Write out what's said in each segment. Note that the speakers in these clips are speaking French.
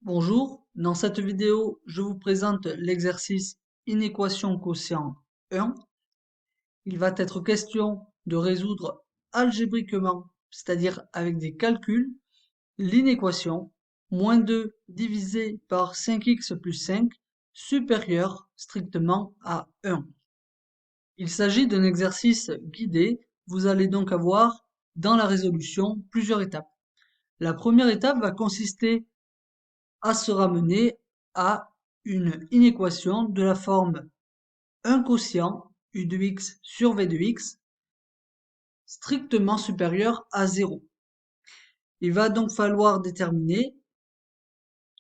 Bonjour, dans cette vidéo, je vous présente l'exercice inéquation quotient 1. Il va être question de résoudre algébriquement, c'est-à-dire avec des calculs, l'inéquation moins 2 divisé par 5x plus 5 supérieur strictement à 1. Il s'agit d'un exercice guidé, vous allez donc avoir dans la résolution plusieurs étapes. La première étape va consister à se ramener à une inéquation de la forme 1 quotient u de x sur v de x strictement supérieur à 0. Il va donc falloir déterminer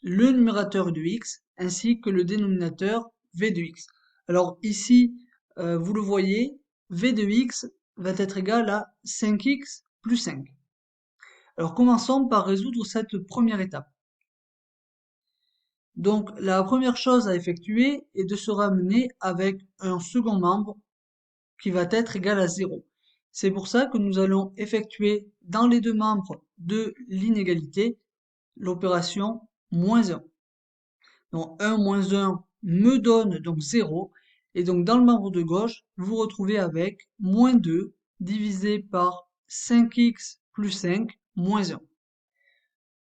le numérateur de x ainsi que le dénominateur v de x. Alors ici, vous le voyez, v de x va être égal à 5x plus 5. Alors commençons par résoudre cette première étape. Donc, la première chose à effectuer est de se ramener avec un second membre qui va être égal à 0. C'est pour ça que nous allons effectuer dans les deux membres de l'inégalité l'opération moins 1. Donc 1 moins 1 me donne donc 0. Et donc dans le membre de gauche, vous retrouvez avec moins 2 divisé par 5x plus 5 moins 1.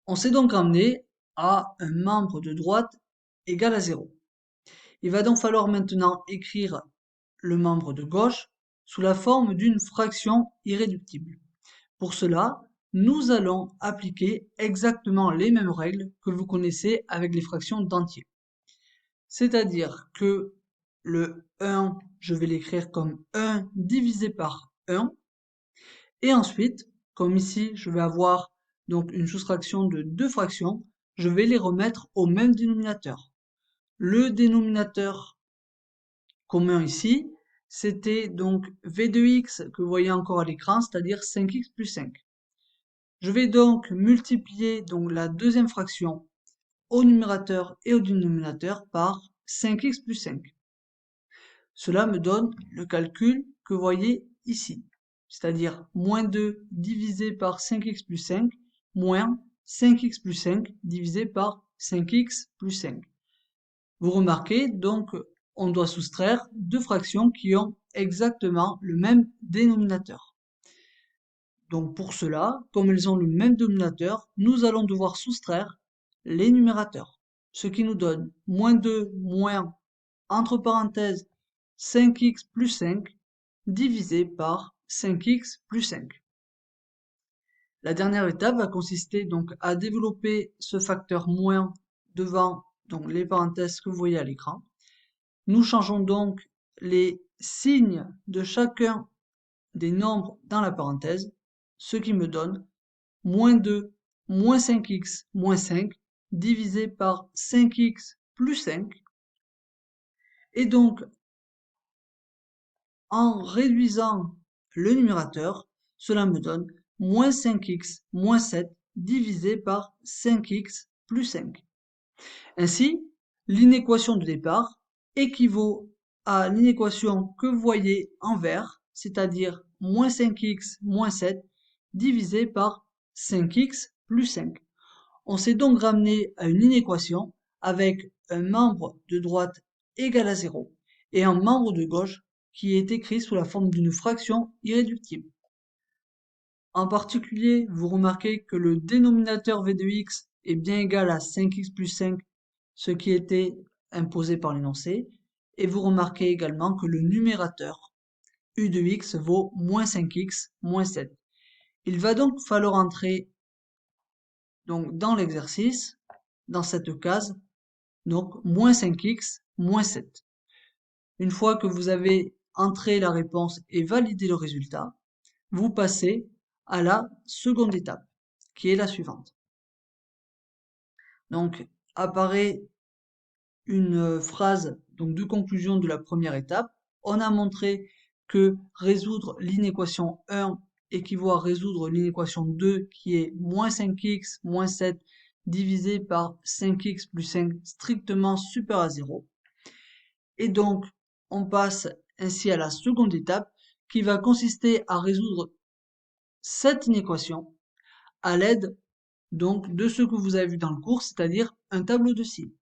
On s'est donc ramené à un membre de droite égal à 0. Il va donc falloir maintenant écrire le membre de gauche sous la forme d'une fraction irréductible. Pour cela, nous allons appliquer exactement les mêmes règles que vous connaissez avec les fractions d'entiers. C'est-à-dire que le 1, je vais l'écrire comme 1 divisé par 1. Et ensuite, comme ici, je vais avoir donc une soustraction de deux fractions, je vais les remettre au même dénominateur. Le dénominateur commun ici, c'était donc v de x que vous voyez encore à l'écran, c'est-à-dire 5x plus 5. Je vais donc multiplier donc la deuxième fraction au numérateur et au dénominateur par 5x plus 5. Cela me donne le calcul que vous voyez ici, c'est-à-dire moins 2 divisé par 5x plus 5 moins 5x plus 5 divisé par 5x plus 5. Vous remarquez donc on doit soustraire deux fractions qui ont exactement le même dénominateur. Donc pour cela, comme elles ont le même dénominateur, nous allons devoir soustraire les numérateurs. Ce qui nous donne moins 2 moins, entre parenthèses, 5x plus 5 divisé par 5x plus 5. La dernière étape va consister donc à développer ce facteur moins devant donc les parenthèses que vous voyez à l'écran. Nous changeons donc les signes de chacun des nombres dans la parenthèse, ce qui me donne moins 2 moins 5x moins 5 divisé par 5x plus 5. Et donc, en réduisant le numérateur, cela me donne moins 5x moins 7 divisé par 5x plus 5. Ainsi, l'inéquation de départ équivaut à l'inéquation que vous voyez en vert, c'est-à-dire moins 5x moins 7 divisé par 5x plus 5. On s'est donc ramené à une inéquation avec un membre de droite égal à 0 et un membre de gauche qui est écrit sous la forme d'une fraction irréductible. En particulier, vous remarquez que le dénominateur v de x est bien égal à 5x plus 5, ce qui était imposé par l'énoncé, et vous remarquez également que le numérateur u de x vaut moins 5x moins 7. Il va donc falloir entrer donc, dans l'exercice, dans cette case, donc moins 5x moins 7. Une fois que vous avez entré la réponse et validé le résultat, vous passez à la seconde étape, qui est la suivante. Donc, apparaît une phrase donc, de conclusion de la première étape. On a montré que résoudre l'inéquation 1 équivaut à résoudre l'inéquation 2 qui est moins 5x moins 7 divisé par 5x plus 5 strictement supérieur à 0. Et donc, on passe ainsi à la seconde étape qui va consister à résoudre cette inéquation à l'aide donc de ce que vous avez vu dans le cours, c'est-à-dire un tableau de signes.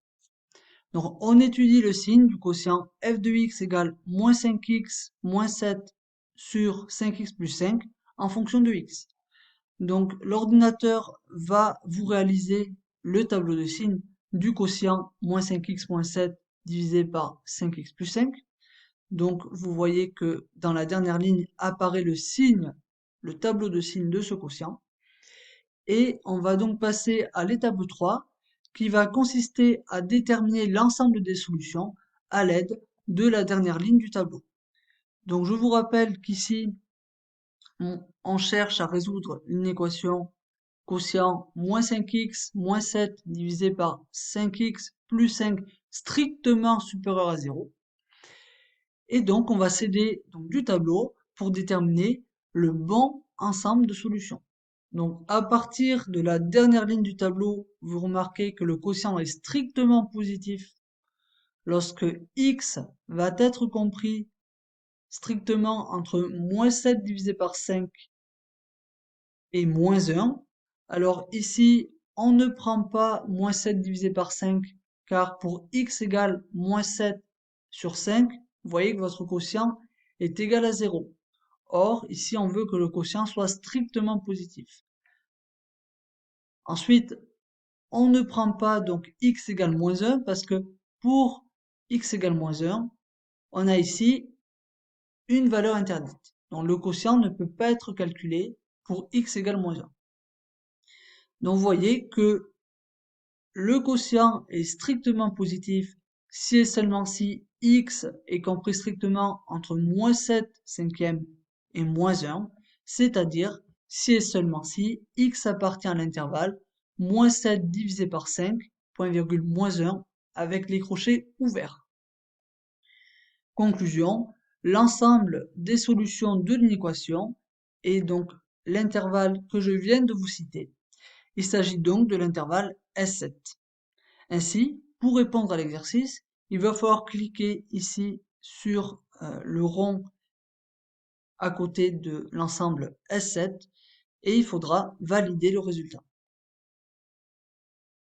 Donc on étudie le signe du quotient f de x égale moins 5x moins 7 sur 5x plus 5 en fonction de x. Donc l'ordinateur va vous réaliser le tableau de signes du quotient moins 5x moins 7 divisé par 5x plus 5. Donc vous voyez que dans la dernière ligne apparaît le signe, le tableau de signes de ce quotient. Et on va donc passer à l'étape 3 qui va consister à déterminer l'ensemble des solutions à l'aide de la dernière ligne du tableau. Donc je vous rappelle qu'ici, on cherche à résoudre une équation quotient moins 5x moins 7 divisé par 5x plus 5 strictement supérieur à 0. Et donc on va s'aider du tableau pour déterminer le bon ensemble de solutions. Donc à partir de la dernière ligne du tableau, vous remarquez que le quotient est strictement positif lorsque x va être compris strictement entre moins 7 divisé par 5 et moins 1. Alors ici, on ne prend pas moins 7 divisé par 5, car pour x égale moins 7 sur 5, vous voyez que votre quotient est égal à 0. Or, ici, on veut que le quotient soit strictement positif. Ensuite, on ne prend pas donc x égale moins 1, parce que pour x égale moins 1, on a ici une valeur interdite. Donc le quotient ne peut pas être calculé pour x égale moins 1. Donc vous voyez que le quotient est strictement positif si et seulement si x est compris strictement entre moins 7 cinquième et moins 1, c'est-à-dire si et seulement si x appartient à l'intervalle moins 7 divisé par 5, point virgule moins 1, avec les crochets ouverts. Conclusion, l'ensemble des solutions de l'inéquation est donc l'intervalle que je viens de vous citer. Il s'agit donc de l'intervalle S7. Ainsi, pour répondre à l'exercice, il va falloir cliquer ici sur le rond à côté de l'ensemble S7 et il faudra valider le résultat.